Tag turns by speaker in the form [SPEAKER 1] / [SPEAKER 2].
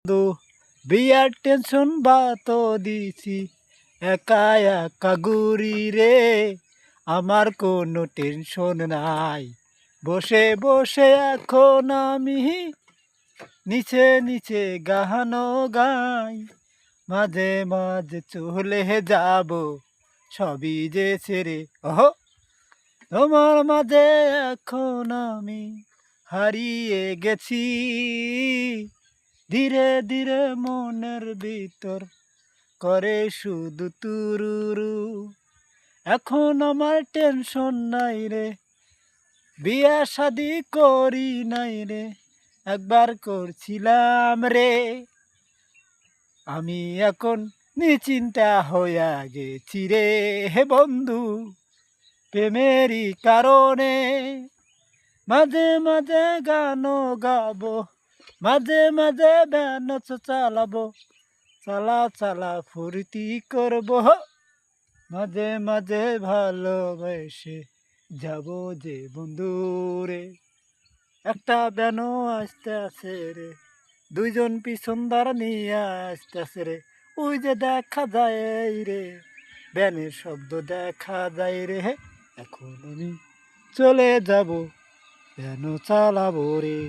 [SPEAKER 1] বন্ধু বিয়ার টেনশন বাত দিছি একা একা ঘুরি রে, আমার কোনো টেনশন নাই। বসে বসে এখন আমি নিচে নিচে গাহানো গাই, মাঝে মাঝে চলে যাব সবই যে ছেড়ে। ওহো, তোমার মাঝে এখন আমি হারিয়ে গেছি, ধীরে ধীরে মনের ভিতর করে শুধু তুরুরু। এখন আমার টেনশন নাই রে, বিয়া শাদি করি নাই রে, একবার করছিলাম রে। আমি এখন নিশ্চিন্তা হইয়া গেছি রে হে বন্ধু, প্রেমেরই কারণে। মাঝে মাঝে গানও গাবো, মাঝে মাঝে ভ্যান চালাবো, চালা চালা ফুর্তি করবো, মাঝে মাঝে ভালোবেসে যাব যে বন্ধু রে। একটা ভ্যানও আসতে আছে রে, দুইজন পিছন দ্বারা নিয়ে আসতেছে রে, ওই যে দেখা যায় রে, ভ্যানের শব্দ দেখা যায় রে। এখন আমি চলে যাব, ভ্যানও চালাবো রে।